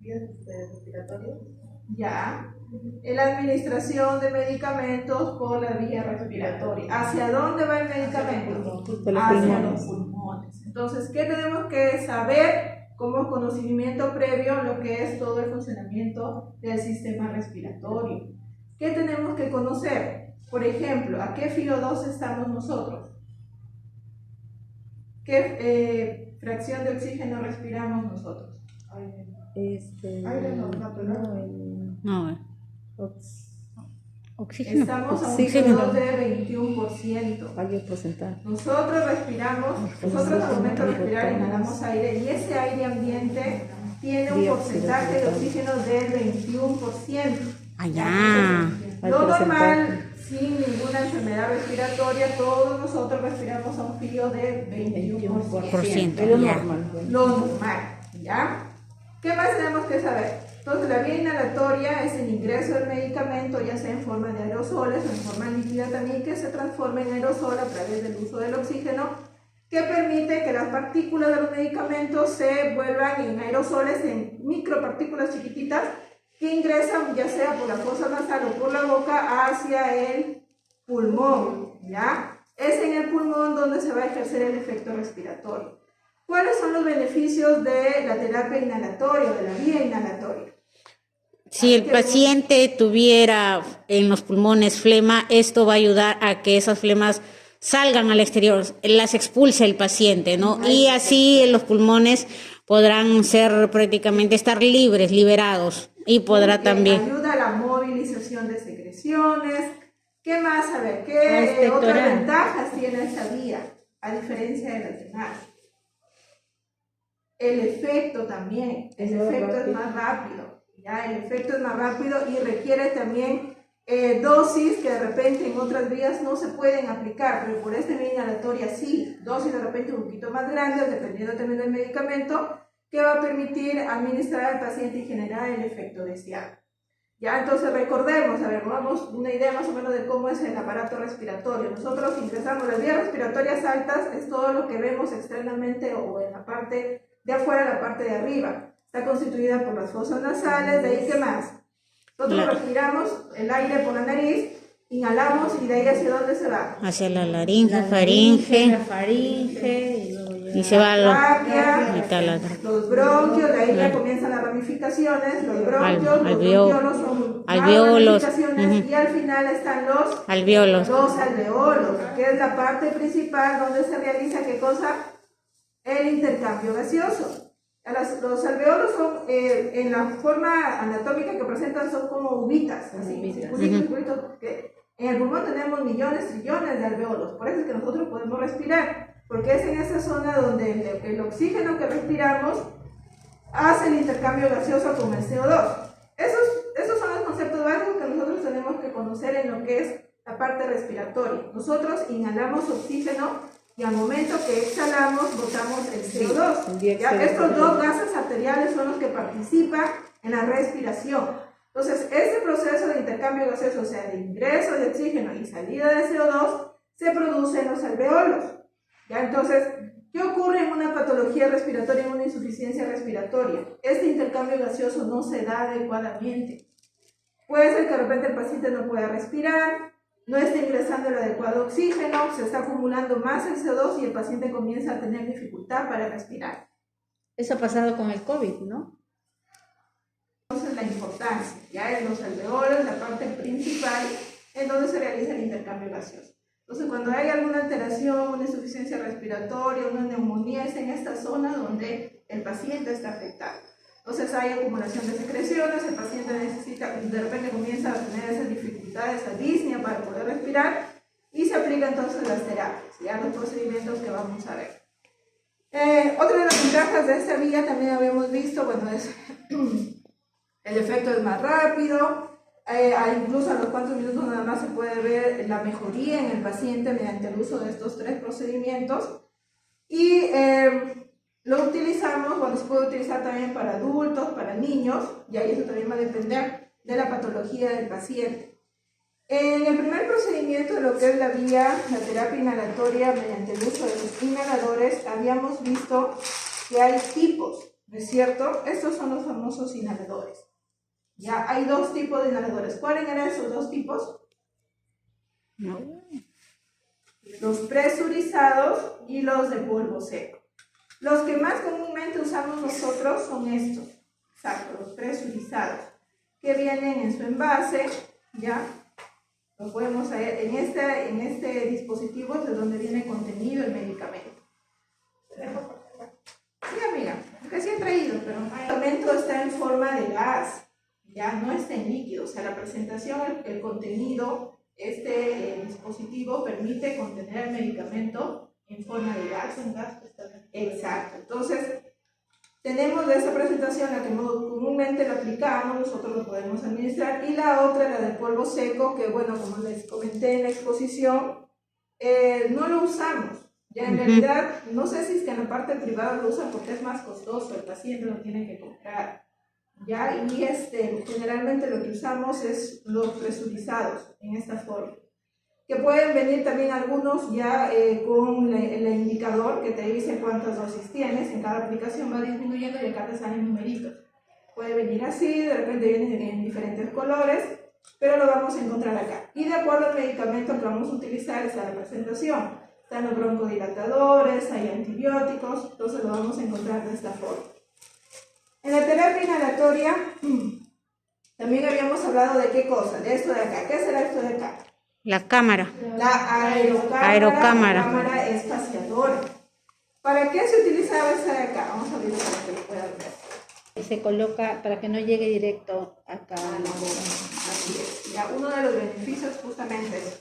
vías respiratorias. Ya. La administración de medicamentos por la vía respiratoria. ¿Hacia dónde va el medicamento? Hacia los pulmones. Entonces, ¿qué tenemos que saber como conocimiento previo lo que es todo el funcionamiento del sistema respiratorio? ¿Qué tenemos que conocer? Por ejemplo, ¿a qué FiO2 estamos nosotros? ¿Qué fracción de oxígeno respiramos nosotros? Aire natural. No, oxígeno. Estamos a un FiO2 de 21%. Hay el porcentaje. Nosotros respiramos, nosotros al momento de respirar inhalamos aire y ese aire ambiente tiene un porcentaje de oxígeno del 21%. Allá. Lo normal, sin ninguna enfermedad respiratoria, todos nosotros respiramos a un FiO de 21%. Es lo Ya. normal. Lo normal, ¿ya? ¿Qué más tenemos que saber? Entonces, la vía inhalatoria es el ingreso del medicamento, ya sea en forma de aerosoles o en forma líquida también, que se transforma en aerosol a través del uso del oxígeno, que permite que las partículas de los medicamentos se vuelvan en aerosoles, en micropartículas chiquititas, que ingresan ya sea por la fosa nasal o por la boca hacia el pulmón, ¿ya? Es en el pulmón donde se va a ejercer el efecto respiratorio. ¿Cuáles son los beneficios de la terapia inhalatoria, de la vía inhalatoria? Si el paciente tuviera en los pulmones flema, esto va a ayudar a que esas flemas salgan al exterior, las expulse el paciente, ¿no? Y así los pulmones podrán ser prácticamente estar libres, liberados, y podrá también. Ayuda a la movilización de secreciones. ¿Qué más? A ver, ¿qué otras ventajas tiene esta vía, a diferencia de las demás? El efecto también, el efecto es más rápido, ¿ya? El efecto es más rápido y requiere también dosis que de repente en otras vías no se pueden aplicar, pero por esta vía inhalatoria sí, dosis de repente un poquito más grandes, dependiendo también del medicamento, que va a permitir administrar al paciente y generar el efecto deseado. Ya, entonces recordemos, a ver, vamos una idea más o menos de cómo es el aparato respiratorio. Nosotros ingresamos las vías respiratorias altas, es todo lo que vemos externamente o en la parte de afuera, la parte de arriba. Está constituida por las fosas nasales, de ahí ¿qué más? Nosotros respiramos el aire por la nariz, inhalamos y de ahí ¿hacia dónde se va? Hacia la laringe, faringe, La faringe y se va a tráquea, los bronquios, de ahí ya comienzan las ramificaciones, los bronquios, los bronquiolos son alveolos, ramificaciones, y al final están los alveolos, que es la parte principal donde se realiza ¿qué cosa? El intercambio gaseoso. Los alveolos son, en la forma anatómica que presentan, son como uvitas, así, circulitos, porque en el pulmón tenemos millones, trillones de alveolos, por eso es que nosotros podemos respirar, porque es en esa zona donde el oxígeno que respiramos hace el intercambio gaseoso con el CO2. Esos son los conceptos básicos que nosotros tenemos que conocer en lo que es la parte respiratoria. Nosotros inhalamos oxígeno y al momento que exhalamos botamos el CO2. ¿Ya? Estos dos gases arteriales son los que participan en la respiración. Entonces, este proceso de intercambio gaseoso, o sea, de ingreso de oxígeno y salida de CO2, se produce en los alveolos. ¿Ya? Entonces, ¿qué ocurre en una patología respiratoria, en una insuficiencia respiratoria? Este intercambio gaseoso no se da adecuadamente. Puede ser que de repente el paciente no pueda respirar, no está ingresando el adecuado oxígeno, se está acumulando más el CO2 y el paciente comienza a tener dificultad para respirar. Eso ha pasado con el COVID, ¿no? Entonces la importancia, ya en los alveolos, la parte principal en donde se realiza el intercambio gaseoso. Entonces cuando hay alguna alteración, una insuficiencia respiratoria, una neumonía, es en esta zona donde el paciente está afectado. Entonces hay acumulación de secreciones, el paciente necesita, de repente comienza a tener esas dificultades, esa disnea para poder respirar y se aplican entonces las terapias, ya los procedimientos que vamos a ver. Otra de las ventajas de esta vía también habíamos visto, bueno, es el efecto es más rápido, incluso a los cuantos minutos nada más se puede ver la mejoría en el paciente mediante el uso de estos tres procedimientos y lo utilizamos, bueno, se puede utilizar también para adultos, para niños, y ahí eso también va a depender de la patología del paciente. En el primer procedimiento de lo que es la vía, la terapia inhalatoria mediante el uso de los inhaladores, habíamos visto que hay tipos, ¿no es cierto? Estos son los famosos inhaladores. Ya hay dos tipos de inhaladores. ¿Cuáles eran esos dos tipos? No. Los presurizados y los de polvo seco. Los que más comúnmente usamos nosotros son estos, exacto, los presurizados, que vienen en su envase, ¿ya? Lo podemos ver en este dispositivo, es de donde viene contenido el medicamento. Sí, amiga, que sí he traído, pero el medicamento está en forma de gas, ya no está en líquido, o sea, la presentación, el contenido, este dispositivo permite contener el medicamento en forma de gas. Exacto, entonces tenemos de esa presentación la que comúnmente lo aplicamos, nosotros lo podemos administrar, y la otra, la de polvo seco, que bueno, como les comenté en la exposición, no lo usamos. Ya en realidad, no sé si es que en la parte privada lo usan porque es más costoso, el paciente lo tiene que comprar. Ya, y generalmente lo que usamos es los presurizados en esta forma, que pueden venir también algunos ya con el indicador que te dice cuántas dosis tienes, en cada aplicación va disminuyendo y acá te salen numeritos. Puede venir así, de repente vienen en diferentes colores, pero lo vamos a encontrar acá. Y de acuerdo al medicamento que vamos a utilizar, esa es la presentación. Están los broncodilatadores, hay antibióticos, entonces lo vamos a encontrar de esta forma. En la terapia inhalatoria, también habíamos hablado de qué cosa, de esto de acá. ¿Qué será esto de acá? La cámara. La aerocámara. La cámara espaciadora. ¿Para qué se utilizaba esta de acá? Vamos a abrirlo para que lo puedan ver. Se coloca para que no llegue directo acá a la boca. Así es. Ya, uno de los beneficios justamente es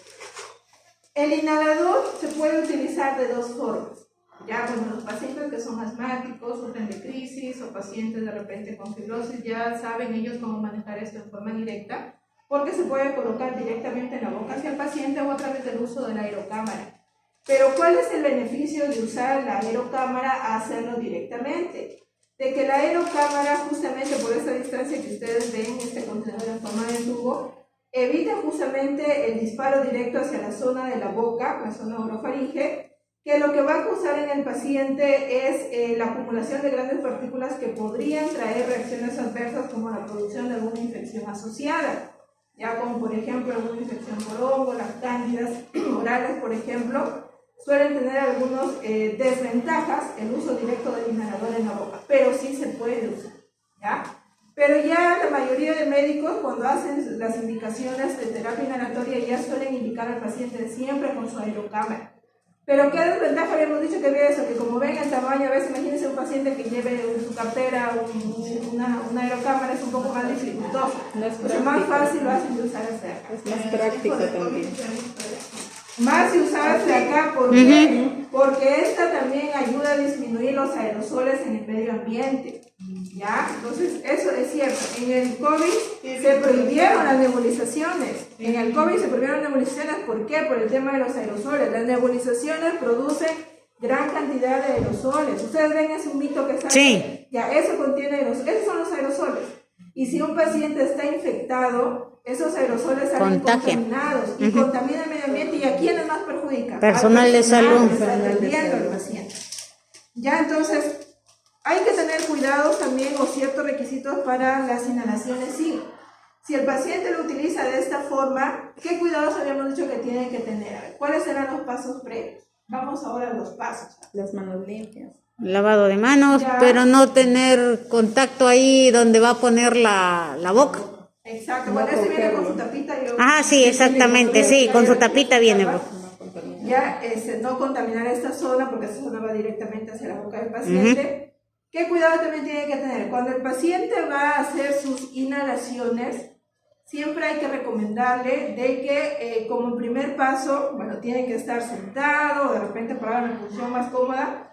el inhalador se puede utilizar de dos formas. Ya, bueno, los pacientes que son asmáticos, sufren de crisis o pacientes de repente con fibrosis, ya saben ellos cómo manejar esto en forma directa, porque se puede colocar directamente en la boca hacia el paciente o a través del uso de la aerocámara. Pero ¿cuál es el beneficio de usar la aerocámara a hacerlo directamente? De que la aerocámara, justamente por esa distancia que ustedes ven, este contenedor en forma de tubo, evita justamente el disparo directo hacia la zona de la boca, la zona orofaringe, que lo que va a causar en el paciente es la acumulación de grandes partículas que podrían traer reacciones adversas como la producción de alguna infección asociada, ya como por ejemplo alguna infección por hongo, las cándidas orales por ejemplo, suelen tener algunas desventajas el uso directo del inhalador en la boca, pero sí se puede usar, ¿ya? Pero ya la mayoría de médicos cuando hacen las indicaciones de terapia inhalatoria ya suelen indicar al paciente siempre con su aerocámara. Pero ¿qué desventaja habíamos dicho que había eso? Que como ven el tamaño, a veces imagínense un paciente que lleve en su cartera una aerocámara, es un poco más dificultoso. Es más fácil lo hacen de usar hacia acá. Es más práctico también. Más si usarse acá, ¿por qué? Porque esta también ayuda a disminuir los aerosoles en el medio ambiente, ¿ya? Entonces, eso es cierto. En el COVID se prohibieron las nebulizaciones. En el COVID se prohibieron las nebulizaciones, ¿por qué? Por el tema de los aerosoles. Las nebulizaciones producen gran cantidad de aerosoles. Ustedes ven, es un mito que sale. Sí. Ya, eso contiene aerosoles. Esos son los aerosoles. Y si un paciente está infectado, esos aerosoles salen contaminados y contaminan el medio ambiente. ¿Y a quiénes más perjudica? Personal de salud. Está atendiendo al paciente. Ya, entonces, hay que tener cuidados también o ciertos requisitos para las inhalaciones. Sí. Si el paciente lo utiliza de esta forma, ¿qué cuidados habíamos dicho que tiene que tener? A ver, ¿cuáles serán los pasos previos? Vamos ahora a los pasos. Las manos limpias. Lavado de manos, Ya. pero no tener contacto ahí donde va a poner la boca. Exacto, bueno, este viene con su tapita. Ah, sí, exactamente, sí, con su tapita viene. Ya, no contaminar esta zona porque esta zona va directamente hacia la boca del paciente. ¿Qué cuidado también tiene que tener? Cuando el paciente va a hacer sus inhalaciones, siempre hay que recomendarle de que como primer paso, bueno, tiene que estar sentado, de repente para una posición más cómoda.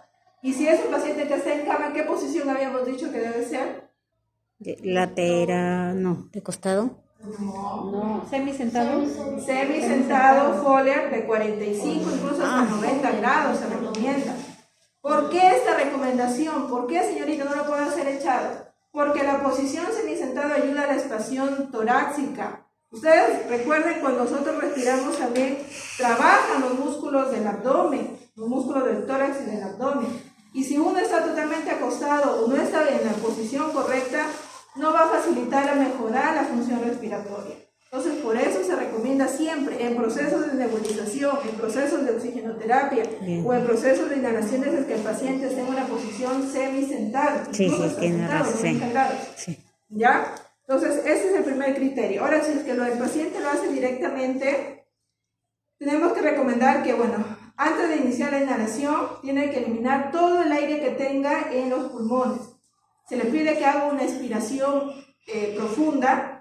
Y si es un paciente que está en cama, ¿qué posición habíamos dicho que debe ser? Lateral, no, de costado. No, semi-sentado. Semi-sentado, Foliar de 45, incluso hasta 90 grados se recomienda. ¿Por qué esta recomendación? ¿Por qué, señorita, no lo puede hacer echado? Porque la posición semisentado ayuda a la espación torácica. Ustedes recuerden, cuando nosotros respiramos también trabajan los músculos del abdomen, los músculos del tórax y del abdomen. Y si uno está totalmente acostado o no está en la posición correcta, no va a facilitar a mejorar la función respiratoria. Entonces, por eso se recomienda siempre en procesos de nebulización, en procesos de oxigenoterapia o en procesos de inhalaciones es que el paciente esté en una posición semisentada. Sí, tiene razón. Sí. ¿Ya? Entonces, ese es el primer criterio. Ahora, si es que el paciente lo hace directamente, tenemos que recomendar que, bueno, antes de iniciar la inhalación, tiene que eliminar todo el aire que tenga en los pulmones. Se le pide que haga una expiración profunda,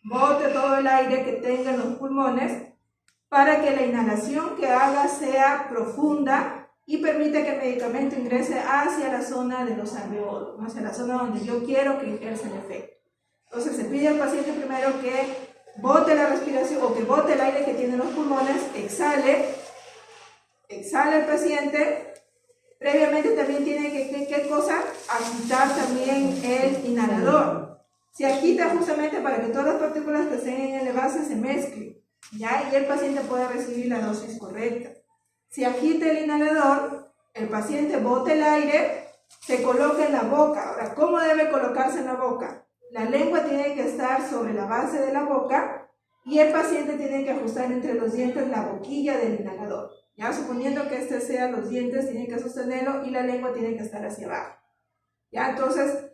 bote todo el aire que tenga en los pulmones para que la inhalación que haga sea profunda y permita que el medicamento ingrese hacia la zona de los alveolos, hacia la zona donde yo quiero que ejerza el efecto. Entonces se pide al paciente primero que bote la respiración o que bote el aire que tiene en los pulmones, exhale el paciente. Previamente también tiene que, ¿qué cosa? Agitar también el inhalador. Se agita justamente para que todas las partículas que estén en el base se mezclen, ¿ya? Y el paciente pueda recibir la dosis correcta. Se agita el inhalador, el paciente bota el aire, se coloca en la boca. Ahora, ¿cómo debe colocarse en la boca? La lengua tiene que estar sobre la base de la boca y el paciente tiene que ajustar entre los dientes la boquilla del inhalador. Ya, suponiendo que este sea los dientes, tiene que sostenerlo y la lengua tiene que estar hacia abajo. Ya, entonces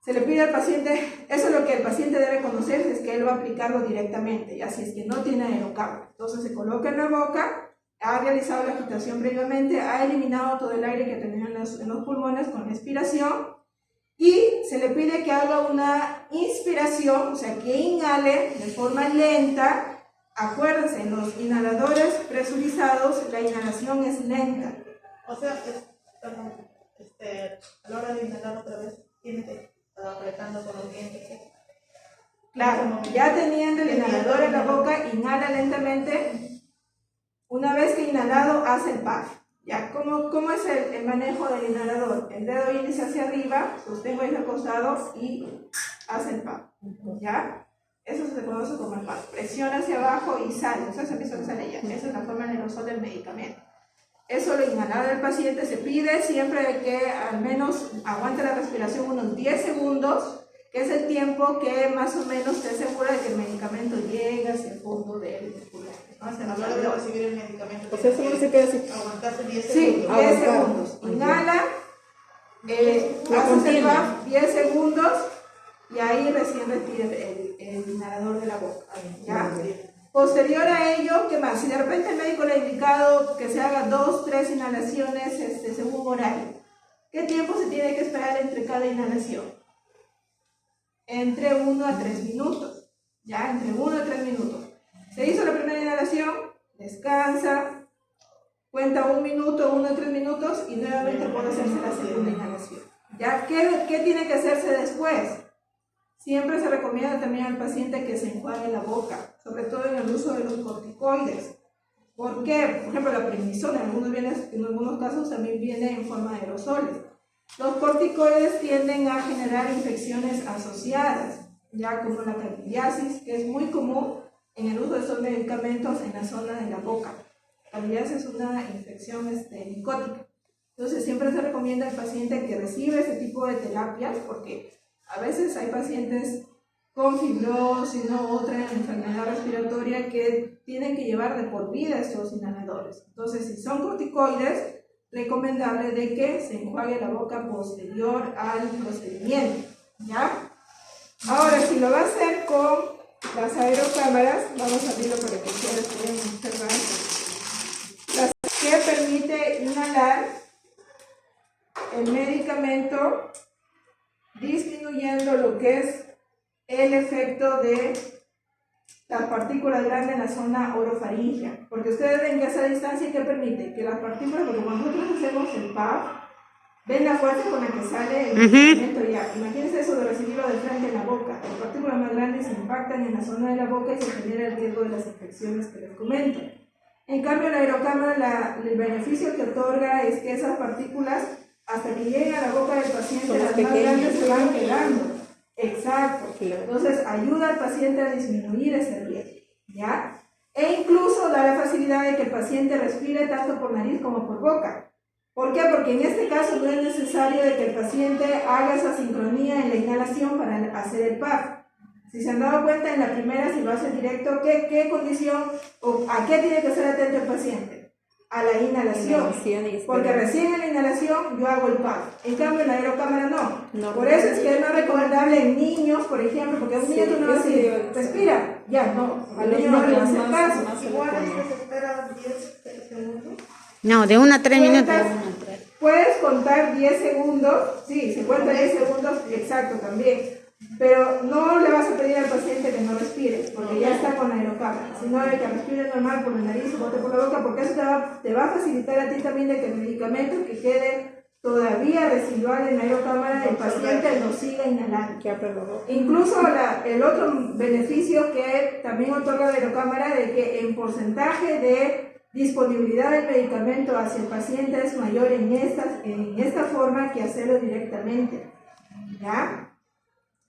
se le pide al paciente, eso es lo que el paciente debe conocer, es que él va a aplicarlo directamente, ya si es que no tiene aerocámara. Entonces se coloca en la boca, ha realizado la agitación previamente, ha eliminado todo el aire que tenía en los pulmones con la expiración y se le pide que haga una inspiración, o sea, que inhale de forma lenta. Acuérdense, en los inhaladores presurizados la inhalación es lenta. O sea, a la hora de inhalar otra vez, tiene que estar apretando con los dientes. ¿Sí? Claro, ya teniendo el inhalador en la boca, inhala lentamente. Una vez que inhalado, hace el puff. ¿Ya? ¿Cómo es el manejo del inhalador? El dedo índice hacia arriba, sostengo ahí acostado y hace el puff. ¿Ya? Eso se conoce como el puff. Presiona hacia abajo y sale. O sea, se empieza a salir ya. Esa es la forma del aerosol del medicamento. Eso lo inhalado del paciente se pide siempre que al menos aguante la respiración unos 10 segundos, que es el tiempo que más o menos te asegura de que el medicamento llegue hacia el fondo del pulmón. A la hora de recibir el medicamento, o sea, solo se queda así. Aguantarse 10 segundos. Sí, 10 segundos. Inhala, haces el puff 10 segundos y ahí recién retira el inhalador de la boca. ¿Ya? Posterior a ello, ¿qué más? Si de repente el médico le ha indicado que se haga 2, 3 inhalaciones según horario, ¿qué tiempo se tiene que esperar entre cada inhalación? Entre 1 a 3 minutos. ¿Ya? Entre 1 a 3 minutos. Se hizo la primera inhalación, descansa, cuenta 1 minuto, 1 a 3 minutos y nuevamente puede hacerse la segunda inhalación. ¿Ya? ¿Qué tiene que hacerse después? Siempre se recomienda también al paciente que se enjuague la boca, sobre todo en el uso de los corticoides. ¿Por qué? Por ejemplo, la prednisona en algunos casos también viene en forma de aerosoles. Los corticoides tienden a generar infecciones asociadas, ya como la candidiasis, que es muy común en el uso de estos medicamentos en la zona de la boca. La candidiasis es una infección micótica. Entonces siempre se recomienda al paciente que reciba este tipo de terapias porque a veces hay pacientes con fibrosis, otra enfermedad respiratoria que tienen que llevar de por vida estos inhaladores. Entonces, si son corticoides, recomendable de que se enjuague la boca posterior al procedimiento. ¿Ya? Ahora, si lo va a hacer con las aerocámaras, vamos a abrirlo para que ustedes puedan observar. Las que permite inhalar el medicamento disminuyendo lo que es el efecto de las partículas grandes en la zona orofaringea, porque ustedes ven que a esa distancia que permite que las partículas, porque cuando nosotros hacemos el puff, ven la fuerza con la que sale el medicamento ya. Imagínense eso de recibirlo de frente en la boca. Las partículas más grandes impactan en la zona de la boca y se genera el riesgo de las infecciones que les comento. En cambio, la aerocámara, el beneficio que otorga es que esas partículas, hasta que lleguen a la boca del paciente, las más grandes se van quedando. Exacto. Entonces, ayuda al paciente a disminuir ese riesgo, ¿ya? E incluso da la facilidad de que el paciente respire tanto por nariz como por boca. ¿Por qué? Porque en este caso no es necesario de que el paciente haga esa sincronía en la inhalación para hacer el PAF. Si se han dado cuenta en la primera, si lo hace directo, ¿qué condición o a qué tiene que estar atento el paciente? A la inhalación. Porque recién en la inhalación yo hago el PAF. En cambio en la aerocámara no. Por eso es que es más recomendable en niños, por ejemplo, porque a un niño tú no vas a decir, respira, ya, no. Al niño no le vas a hacer caso. Igual es que se espera 10 segundos. No, de 1 a 3 minutos. Puedes contar 10 segundos, sí, se cuenta 10 segundos, exacto, también. Pero no le vas a pedir al paciente que no respire, porque ya está con la aerocámara, sino de que respire normal por la nariz o bote por la boca, porque eso te va a facilitar a ti también de que el medicamento que quede todavía residual en la aerocámara, el paciente lo siga inhalando. Incluso el otro beneficio que también otorga la aerocámara, de que en porcentaje de disponibilidad del medicamento hacia el paciente es mayor en esta forma que hacerlo directamente, ¿ya?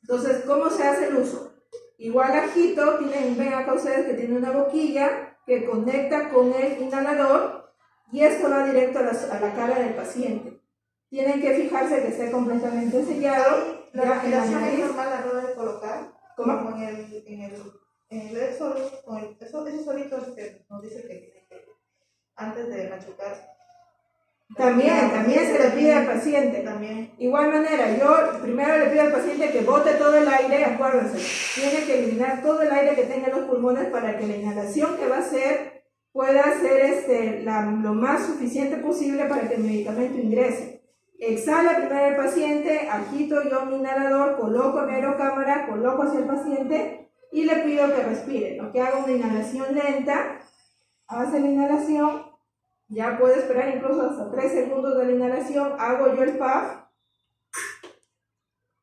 Entonces, ¿cómo se hace el uso? Igual ajito, ven acá ustedes que tiene una boquilla que conecta con el inhalador y esto va directo a la cara del paciente. Tienen que fijarse que esté completamente sellado. La respiración es normal, la debo de colocar. ¿Cómo? Como en el exolo, eso solito es que nos dice que antes de machucar. También se le pide al paciente. También. Igual manera, yo primero le pido al paciente que bote todo el aire, acuérdense, tiene que eliminar todo el aire que tenga en los pulmones para que la inhalación que va a hacer pueda ser lo más suficiente posible para que el medicamento ingrese. Exhala primero el paciente, agito yo mi inhalador, coloco mi aerocámara, coloco hacia el paciente y le pido que respire, ¿no? Que haga una inhalación lenta, hace la inhalación. Ya puede esperar incluso hasta 3 segundos de la inhalación. Hago yo el PAF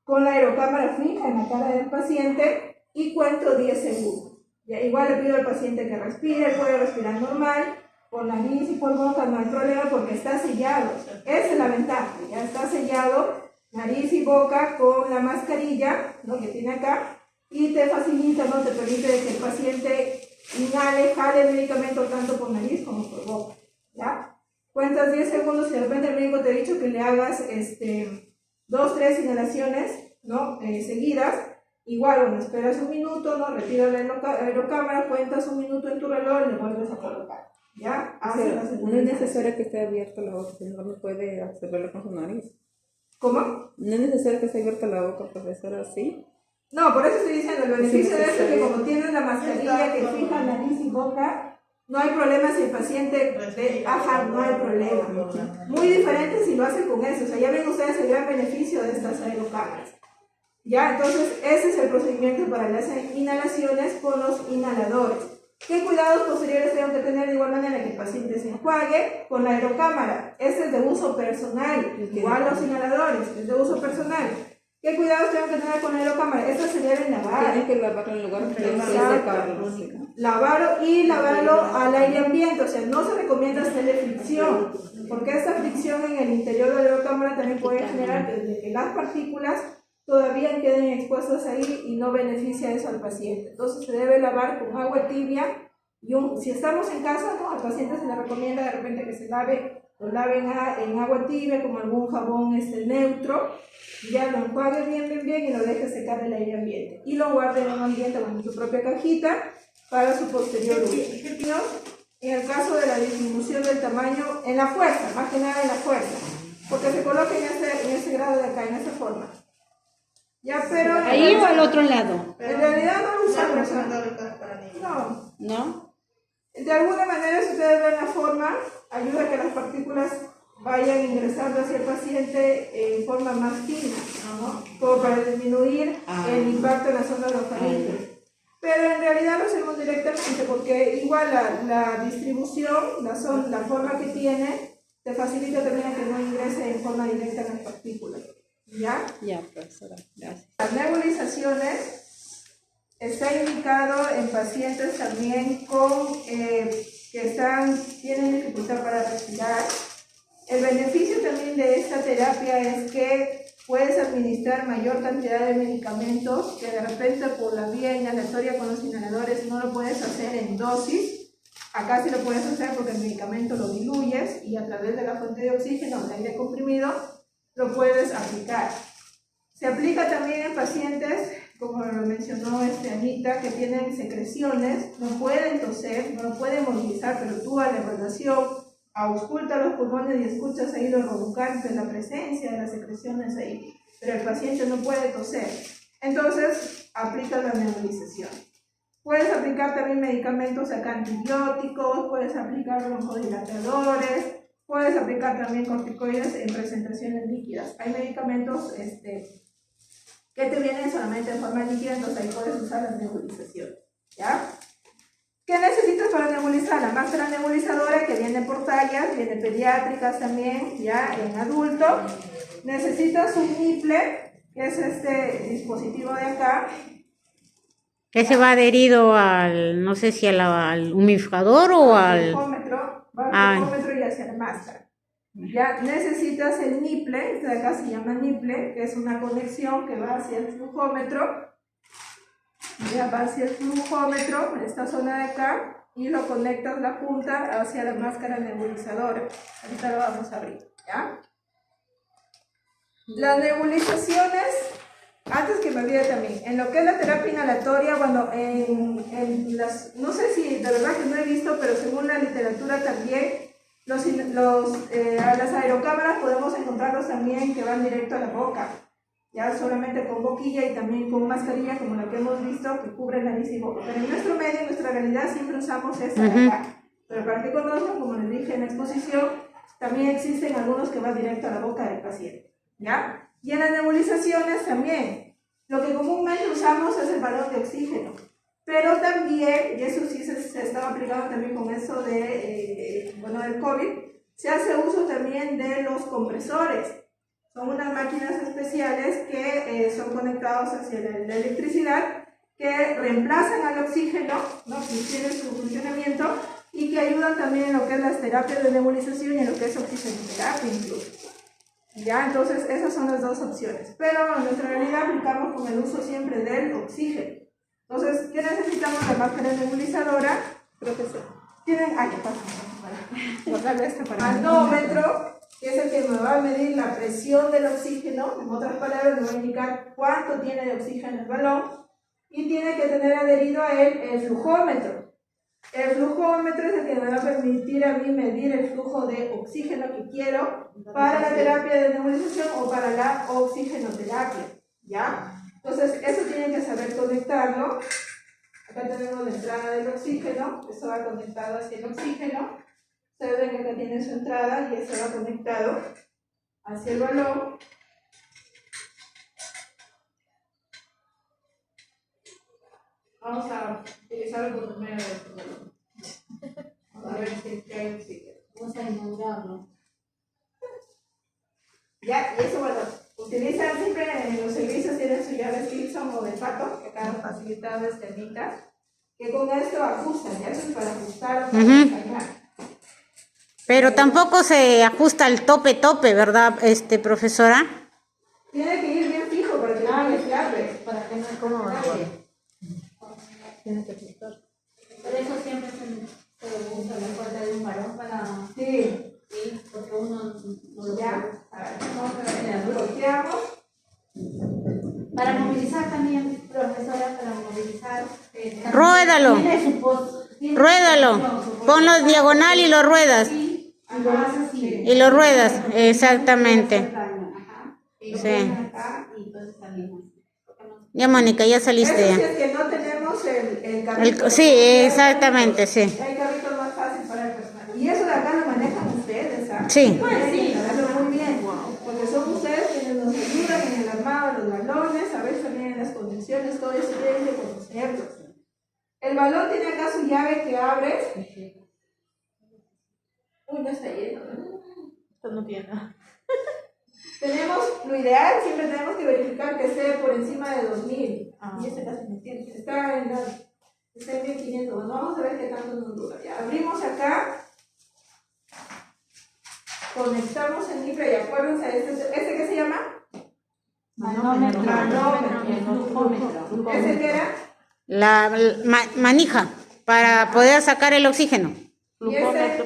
con la aerocámara fija en la cara del paciente y cuento 10 segundos. Ya, igual le pido al paciente que respire, puede respirar normal, por nariz y por boca, no hay problema porque está sellado. Esa es la ventaja, ya está sellado, nariz y boca con la mascarilla, ¿no? Que tiene acá, y te facilita, ¿no? Te permite que el paciente inhale, jale el medicamento tanto por nariz como por boca. ¿Ya? Cuentas 10 segundos y de repente el médico te ha dicho que le hagas 2, 3 inhalaciones, ¿no? Seguidas. Igual, bueno, esperas un minuto, ¿no? Retiras la aerocámara, cuentas un minuto en tu reloj y le vuelves a colocar. ¿Ya? Haces la segunda. No es necesario que esté abierta la boca, sino que puede absorberlo con su nariz. ¿Cómo? No es necesario que esté abierta la boca, profesora, ¿así? No, por eso estoy diciendo, el beneficio de esto es que como tienes la mascarilla que fija nariz y boca, no hay problema si el paciente no hay problema. Muy diferente si lo hace con eso. O sea, ya ven ustedes el gran beneficio de estas aerocámaras. Ya, entonces ese es el procedimiento para las inhalaciones con los inhaladores. ¿Qué cuidados posteriores tengo que tener de igual manera que el paciente se enjuague con la aerocámara? Este es de uso personal, igual los inhaladores, es de uso personal. ¿Qué cuidados tengo que tener con la aerocámara? Esto se debe lavar. Tiene que lavarlo en lugar de secarlo. Lavarlo y lavarlo al aire ambiente, o sea, no se recomienda hacerle fricción, porque esta fricción en el interior de la aerocámara también puede generar que las partículas todavía queden expuestas ahí y no beneficia eso al paciente. Entonces se debe lavar con agua tibia y si estamos en casa, ¿no? Al paciente se le recomienda de repente que lo lave en agua tibia como algún jabón neutro, ya lo enjuague bien y lo deje secar en el aire ambiente y lo guarde en un ambiente o en su propia cajita para su posterior uso. En el caso de la disminución del tamaño, en la fuerza, más que nada en la fuerza, porque se coloca en ese grado de acá, en esa forma. Ya, pero ¿Ahí o al otro lado? En realidad no lo usamos. No. ¿No? De alguna manera, si ustedes ven la forma, ayuda a que las partículas vayan ingresando hacia el paciente en forma más fina, ¿no? Como para disminuir el impacto en la zona orofaringe. Pero en realidad lo hacemos directamente porque igual la distribución, la forma que tiene, te facilita también a que no ingrese en forma directa en las partículas. ¿Ya? Ya, profesora, gracias. Las nebulizaciones está indicado en pacientes también que tienen dificultad para respirar. El beneficio también de esta terapia es que puedes administrar mayor cantidad de medicamentos que de repente por la vía inhalatoria con los inhaladores no lo puedes hacer en dosis Acá sí lo puedes hacer porque el medicamento lo diluyes y a través de la fuente de oxígeno, el aire comprimido, lo puedes aplicar. Se aplica también en pacientes, como lo mencionó Anita, que tienen secreciones, no pueden toser, no pueden movilizar, pero tú a la evaluación auscultas los pulmones y escuchas ahí los roncantes, la presencia de las secreciones ahí, pero el paciente no puede toser. Entonces, aplica la nebulización. Puedes aplicar también medicamentos acá, antibióticos, puedes aplicar broncodilatadores, puedes aplicar también corticoides en presentaciones líquidas. Hay medicamentos que te vienen solamente en forma líquida, entonces ahí puedes usar la nebulización, ¿ya? ¿Qué necesitas para nebulizar? La máscara nebulizadora que viene por tallas, viene pediátricas también, ya en adulto. Necesitas un niple, que es este dispositivo de acá. Ese va adherido al, no sé si al humidificador o al... Flujómetro, va al flujómetro y hacia la máscara. Ya necesitas el niple, este de acá se llama niple, que es una conexión que va hacia el flujómetro. Ya va hacia el flujómetro, en esta zona de acá, y lo conectas la punta hacia la máscara nebulizadora. Ahorita lo vamos a abrir, ¿ya? Las nebulizaciones, antes que me olvide también, en lo que es la terapia inhalatoria, bueno, en las, no sé si de verdad que no he visto, pero según la literatura también, a las aerocámaras podemos encontrarlos también que van directo a la boca, ya solamente con boquilla y también con mascarilla como la que hemos visto que cubre nariz y boca, pero en nuestro medio, en nuestra realidad siempre usamos esa de acá, pero para que conozcan, como les dije en la exposición, también existen algunos que van directo a la boca del paciente, ¿ya? Y en las nebulizaciones también, lo que comúnmente usamos es el balón de oxígeno, pero también, y eso sí se estaba aplicando también con eso del COVID, se hace uso también de los compresores. Son unas máquinas especiales que son conectados hacia la electricidad, que reemplazan al oxígeno, ¿no? Que tienen su funcionamiento, y que ayudan también en lo que es las terapias de nebulización y en lo que es oxigenoterapia incluso. Ya, entonces esas son las dos opciones. Pero en nuestra realidad aplicamos con el uso siempre del oxígeno. Entonces, ¿qué necesitamos? La máscara nebulizadora. Creo que tienen. ¿Qué pasa? Guardarle esto para manómetro, que es el que me va a medir la presión del oxígeno. En otras palabras, me va a indicar cuánto tiene de oxígeno el balón. Y tiene que tener adherido a él el flujómetro. El flujómetro es el que me va a permitir a mí medir el flujo de oxígeno que quiero para la terapia de nebulización o para la oxigenoterapia, ¿ya? Entonces, eso tienen que saber conectarlo. Acá tenemos la entrada del oxígeno, eso va conectado hacia el oxígeno. Ustedes ven que acá tiene su entrada y eso va conectado hacia el balón. Vamos a utilizarlo por primera vez. Vamos a ver si hay oxígeno. Vamos a inaugurarlo. Ya, y eso, bueno, utilizan siempre en los servicios, tienen su llave Simpson o de pato, que acá han facilitado Anita, que con esto ajustan, ya eso es para ajustar o para sacar. Pero tampoco se ajusta al tope, ¿verdad, profesora? Tiene que ir bien fijo para que no les llave. Para que no ¿Cómo va? nadie. Tienes que ajustar. Por eso siempre se usa la cuerda de un varón para... Sí, Sí, porque uno no lo ya. puede. A ver, vamos a ver, bloqueamos. Para movilizar también, profesora, para movilizar... Ruédalo. Tiene su pos- tiene Ruédalo. su posición, Ponlo diagonal y lo ruedas. así, y lo haces así. Y lo ruedas, exactamente. Ajá. Y lo Sí. ponen acá y entonces salimos. Ya, Mónica, ya Eso saliste sí ya. es que no tenemos el carrito. Sí, exactamente, sí. Hay carritos más fácil para el personal. Y eso de acá lo manejan ustedes, ¿ah? Sí. Pues sí, muy bien. Porque son ustedes quienes nos ayudan en el armado de los balones, a veces también en las conexiones, todo eso tienen que conocerlo. El balón tiene acá su llave que abres. Uy, no está lleno, ¿no? Esto no tiene nada. Tenemos, lo ideal, siempre tenemos que verificar que esté por encima de 2000. Ah. Y este casi no tiene. Está en 1500. Bueno, vamos a ver qué tanto nos dura. Ya abrimos acá. Conectamos el niple y acuérdense, ¿este qué se llama? Manómetro. ¿Ese qué era? La manija para poder sacar el oxígeno. Y este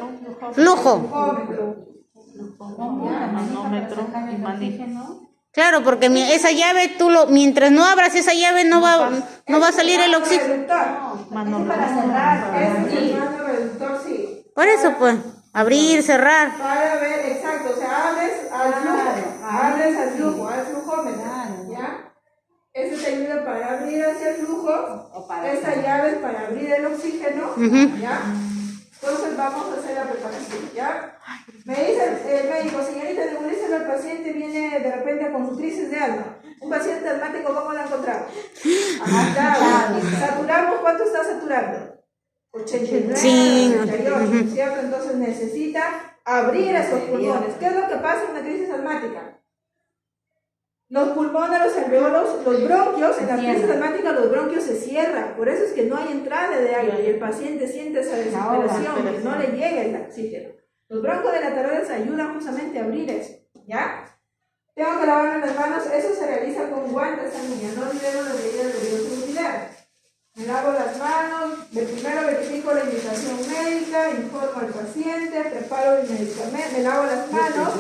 Flujo. flujómetro. Manómetro y manija. Claro, porque esa llave mientras no abras esa llave no va a salir el oxígeno. Reductor. Para cerrar. Este es el mano reductor, sí. Por eso pues, abrir, cerrar. Para ver, exacto, o sea, abres al flujo, al flujómetro, ¿ya? Este te ayuda para abrir hacia el flujo, esta llave es para abrir el oxígeno, ¿ya? Entonces vamos a hacer la preparación, ¿ya? Me dice el médico, señorita, nebulícele al paciente, viene de repente con su crisis de alma. Un paciente asmático, ¿cómo lo encontramos? Claro. Saturamos, ¿cuánto está saturando? 89, Sí. 88, ¿cierto? Entonces necesita abrir esos pulmones. ¿Qué es lo que pasa en una crisis asmática? Los pulmones, los alveolos, los bronquios, en la crisis asmática los bronquios se cierran, por eso es que no hay entrada de aire y el paciente siente esa desesperación, que no le llega el oxígeno. Los broncodilatadores ayudan justamente a abrir eso, ¿ya? Tengo que lavarme las manos, eso se realiza con guantes también, no olvidemos las medidas de bioseguridad. Me lavo las manos, de primero verifico la indicación médica, informo al paciente, preparo el medicamento, me lavo las manos,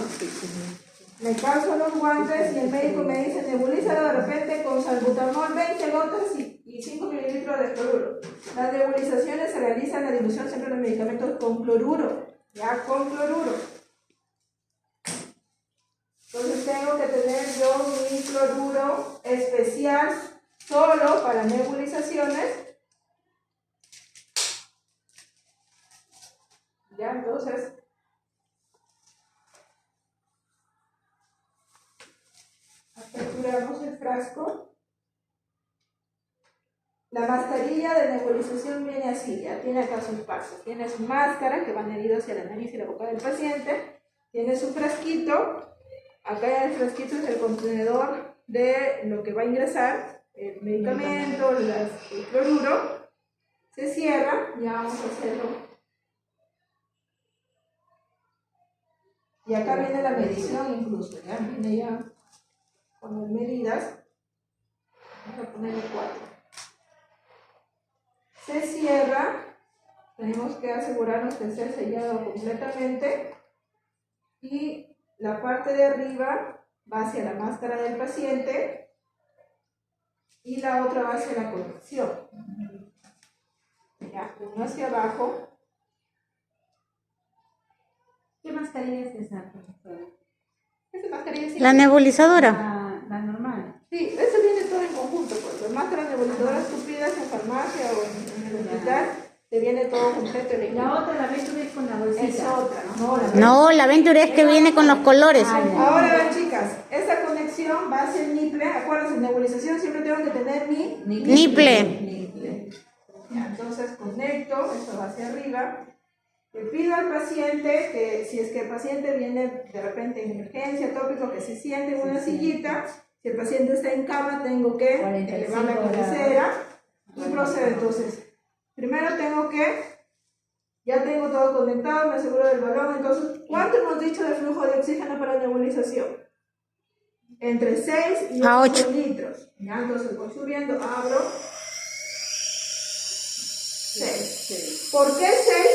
me calzo los guantes y el médico me dice nebulízalo de repente con salbutamol 20 gotas y 5 mililitros de cloruro. Las nebulizaciones se realizan la dilución siempre de los medicamentos con cloruro, ya con cloruro. Entonces tengo que tener yo mi cloruro especial solo para nebulizaciones. Ya, entonces aperturamos el frasco. La mascarilla de nebulización viene así, ya tiene acá sus pasos. Tiene su máscara que va adherido hacia la nariz y la boca del paciente. Tiene su frasquito. Acá en el frasquito es el contenedor de lo que va a ingresar, el medicamento, el cloruro. Se cierra, ya vamos a hacerlo. Y acá viene la medición incluso, ya viene ya con las medidas. Vamos a ponerle 4. Se cierra, tenemos que asegurarnos que esté sellado completamente y la parte de arriba va hacia la máscara del paciente y la otra va hacia la conexión. Ya, uno hacia abajo. ¿Qué mascarilla es esa, profesora? Esa mascarilla es La nebulizadora. La normal. Sí, eso viene todo en conjunto, pues. Las máscaras nebulizadoras tú pidas en farmacia o en el hospital, te viene todo completo. La otra, la Venture con la bolsita. Es otra, ¿no? No, la Venture es que viene con los colores. Ahora ven, chicas, esa conexión va hacia el niple. Acuérdense, en nebulización siempre tengo que tener mi Niple. Ya, entonces conecto, eso va hacia arriba. Le pido al paciente que si es que el paciente viene de repente en emergencia, tópico, que se siente en una sillita. Si el paciente está en cama, tengo que elevar la cabecera y proceder. Entonces, primero ya tengo todo conectado, me aseguro del balón. Entonces, ¿cuánto hemos dicho de flujo de oxígeno para nebulización? Entre 6 y 8 litros. Ya, entonces voy subiendo, abro. 6. ¿Por qué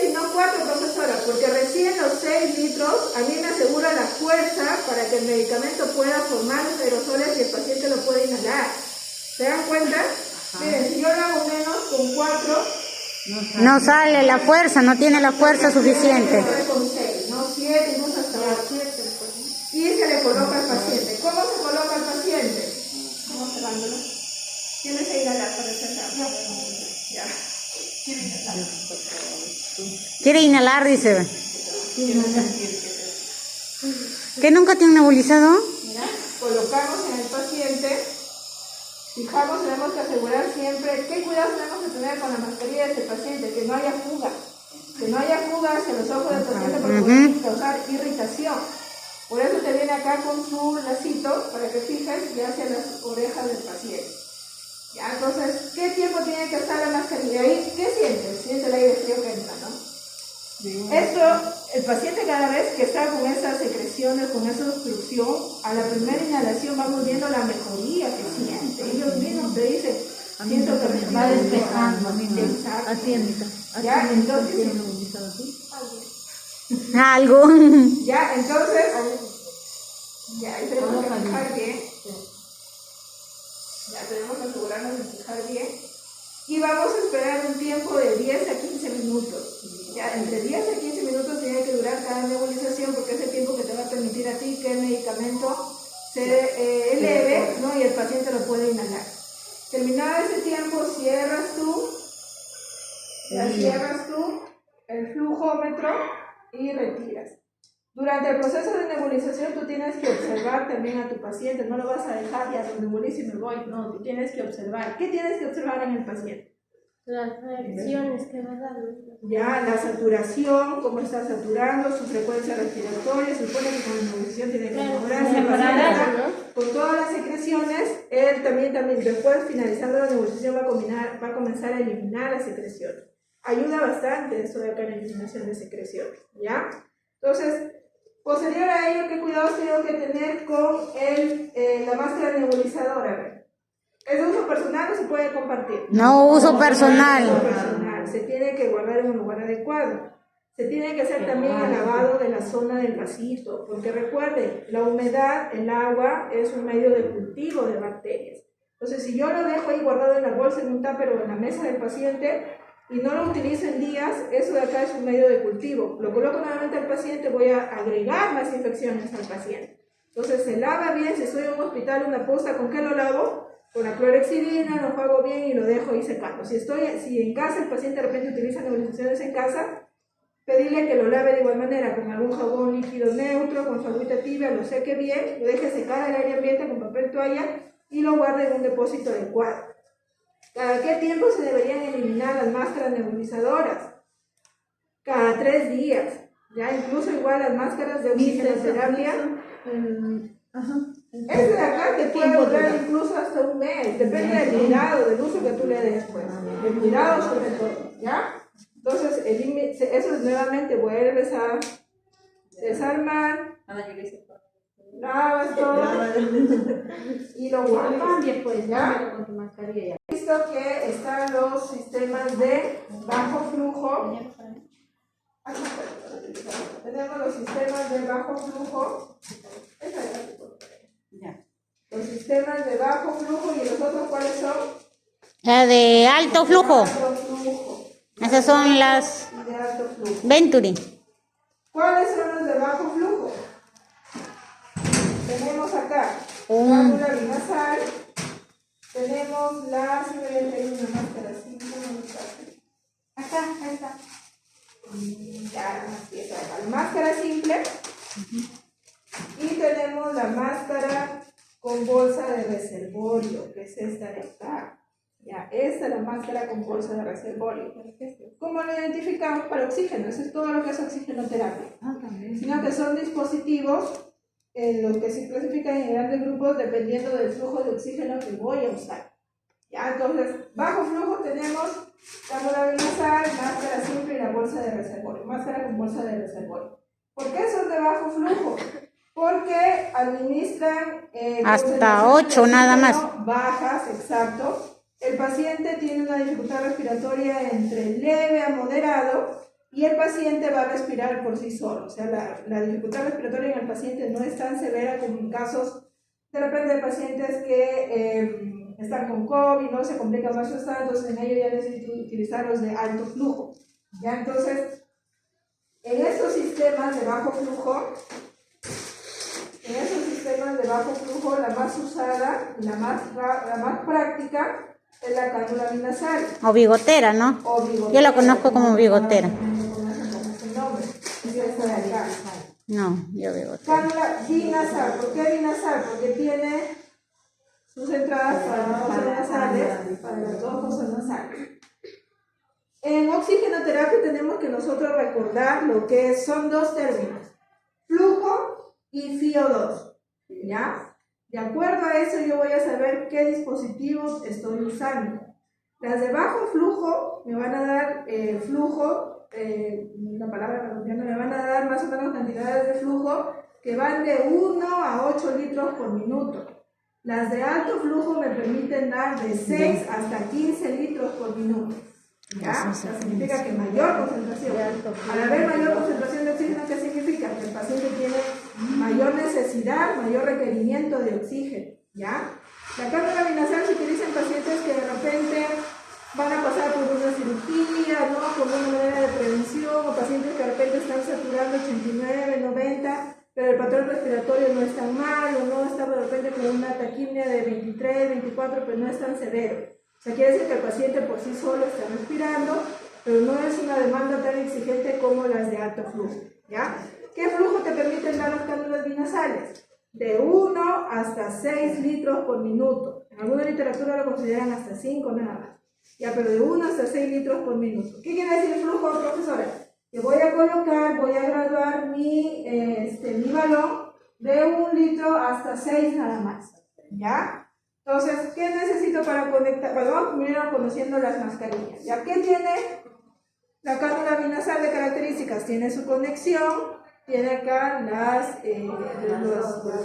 6 y no 4, profesora? Porque recién los 6 litros a mí me asegura la fuerza para que el medicamento pueda formar los aerosoles y el paciente lo pueda inhalar. ¿Se dan cuenta? Miren, si yo lo hago menos con 4, No sale la fuerza, no tiene la fuerza suficiente. con 6, no 7, incluso hasta 8. Y se le coloca al paciente. ¿Cómo se coloca al paciente? Vamos cerrándolo. Tienes que inhalar para cerrar. Ya. Quiere inhalar, dice. ¿Que nunca tiene nebulizado? Mira, colocamos en el paciente, fijamos, tenemos que asegurar siempre, ¿qué cuidado tenemos que tener con la mascarilla de este paciente? Que no haya fuga, hacia los ojos del paciente porque puede causar irritación. Por eso te viene acá con su lacito para que fijes y hacia las orejas del paciente. Ya, entonces, ¿qué tiempo tiene que estar la mascarilla ahí? ¿Qué sientes? Siente el aire frío que entra, ¿no? Esto, el paciente cada vez que está con esas secreciones, con esa obstrucción, a la primera inhalación vamos viendo la mejoría que siente. Ellos mismos te dicen, siento que me va despejando. Exacto. Así, Anita. Ya, entonces, Algo. Ya, entonces, ya, ahí tenemos que fijar bien. Ya tenemos que asegurarnos de fijar bien. Y vamos a esperar un tiempo de 10 a 15 minutos. Ya, entre 10 a 15 minutos tiene que durar cada nebulización porque es el tiempo que te va a permitir a ti que el medicamento se eleve, ¿no? Y el paciente lo puede inhalar. Terminado ese tiempo, cierras tú el flujómetro y retiras. Durante el proceso de nebulización tú tienes que observar también a tu paciente, no lo vas a dejar ya lo nebulizo y me voy, no, tú tienes que observar. ¿Qué tienes que observar en el paciente? Las reacciones que va a dar. Ya, la saturación, cómo está saturando, su frecuencia respiratoria, se supone que con la nebulización tiene que mejorar, si el paciente está con todas las secreciones, él también, después finalizando la nebulización va a comenzar a eliminar las secreciones. Ayuda bastante esto de acá en la eliminación de secreciones, ¿ya? Entonces, posterior a ello, ¿qué cuidados tengo que tener con la máscara nebulizadora? ¿Es de uso personal o se puede compartir? No uso personal. Uso personal. Se tiene que guardar en un lugar adecuado. Se tiene que hacer también el lavado de la zona del vasito, porque recuerden, la humedad, el agua, es un medio de cultivo de bacterias. Entonces, si yo lo dejo ahí guardado en la bolsa, en un tupper o en la mesa del paciente, y no lo utilizo en días, eso de acá es un medio de cultivo. Lo coloco nuevamente al paciente, voy a agregar más infecciones al paciente. Entonces se lava bien, si estoy en un hospital, una posta, ¿con qué lo lavo? Con la clorexidina, lo enjuago bien y lo dejo ahí secando. Si en casa el paciente de repente utiliza nebulizaciones en casa, pedirle que lo lave de igual manera, con algún jabón líquido neutro, con su agüita tibia, lo seque bien, lo deje secar al aire ambiente con papel toalla y lo guarde en un depósito adecuado. ¿Cada qué tiempo se deberían eliminar las máscaras nebulizadoras? Cada 3 días. Ya incluso igual las máscaras de oxigenoterapia. Este de acá te puede durar incluso hasta un mes. Depende del cuidado, del uso que tú le des. Pues. El cuidado sobre todo. ¿Ya? Entonces, eso es nuevamente vuelves a desarmar. Lavas todo y lo guardas. Pues, ¿ya? Visto que están los sistemas de bajo flujo. Tenemos los sistemas de bajo flujo. Los sistemas de bajo flujo y los otros, ¿cuáles son? La de alto flujo. Alto flujo. Esas son las Y de alto flujo. Venturi. ¿Cuáles son los de bajo flujo? Tenemos acá cánula binasal, tenemos la, si me le una máscara así, acá, ahí está. Ya, la máscara simple. Y tenemos la máscara con bolsa de reservorio, que es esta de acá. Ya, esta es la máscara con bolsa de reservorio. ¿Cómo lo identificamos? Para oxígeno, eso es todo lo que es oxigenoterapia. Sino que son dispositivos en los que se clasifican en grandes grupos dependiendo del flujo de oxígeno que voy a usar. Ya, entonces, bajo flujo tenemos cánula binasal, máscara simple y la bolsa de reservorio. Máscara con bolsa de reservorio. ¿Por qué son de bajo flujo? Porque administran hasta 8 nada más. Bajas, exacto. El paciente tiene una dificultad respiratoria entre leve a moderado y el paciente va a respirar por sí solo. O sea, la dificultad respiratoria en el paciente no es tan severa como en casos de repente de pacientes que están con COVID, no se complica más su estado, entonces en ello ya necesito utilizar los de alto flujo. ¿Ya? Entonces, en estos sistemas de bajo flujo, la más usada, la más práctica, es la cánula binasal. O bigotera, ¿no? O bigotera. Yo la conozco como bigotera. No, yo bigotera. Cánula binasal. ¿Por qué binasal? Porque tiene sus entradas para las fosas nasales, para las dos fosas nasales. En oxigenoterapia tenemos que nosotros recordar lo que son dos términos, flujo y FiO2, ¿ya? De acuerdo a eso yo voy a saber qué dispositivos estoy usando. Las de bajo flujo me van a dar flujo, la palabra colombiana, me van a dar más o menos cantidades de flujo que van de 1 a 8 litros por minuto. Las de alto flujo me permiten dar de 6 hasta 15 litros por minuto. ¿Ya? O sea, significa que mayor concentración. Al haber mayor concentración de oxígeno, ¿qué significa? Que el paciente tiene mayor necesidad, mayor requerimiento de oxígeno. ¿Ya? La cánula binasal se utiliza en pacientes que de repente van a pasar por una cirugía, ¿no? Por una manera de prevención, o pacientes que de repente están saturando 89, 90, pero el patrón respiratorio no es tan malo, no está de repente con una taquipnea de 23, 24, pero no es tan severo. O sea, quiere decir que el paciente por sí solo está respirando, pero no es una demanda tan exigente como las de alto flujo, ¿ya? ¿Qué flujo te permiten dar las cánulas binasales? De 1 hasta 6 litros por minuto. En alguna literatura lo consideran hasta 5 nada más. Ya, pero de 1 hasta 6 litros por minuto. ¿Qué quiere decir flujo, profesora? Que voy a colocar, voy a graduar mi balón de 1 litro hasta 6 nada más, ¿ya? Entonces, ¿qué necesito para conectar? Bueno, vamos primero conociendo las mascarillas, ¿ya? ¿Qué tiene la cánula binasal de características? Tiene su conexión, tiene acá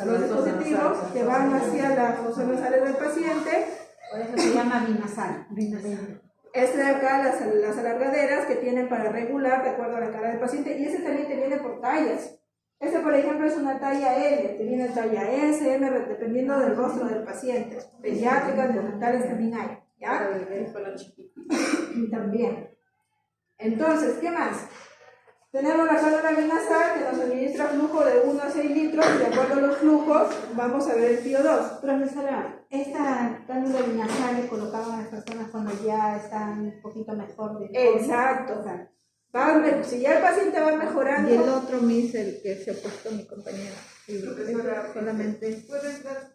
los dispositivos que van hacia las fosas nasales del paciente. Por eso se llama binasal. Este de acá, las alargaderas que tienen para regular de acuerdo a la cara del paciente, y ese también te viene por tallas. Este, por ejemplo, es una talla L, te viene talla S, M, dependiendo del rostro del paciente. Pediátricas, neonatales también hay, ¿ya? Y también. Entonces, ¿qué más? Tenemos la cánula binasal que nos administra flujo de 1 a 6 litros, y de acuerdo a los flujos, vamos a ver el PO2. Profesora, esta cánula binasal le colocaban a las personas cuando ya están un poquito mejor de Exacto. Si ya el paciente va mejorando. Y el otro MIS, el que se ha puesto mi compañera. Profesora, solamente. ¿puedes dar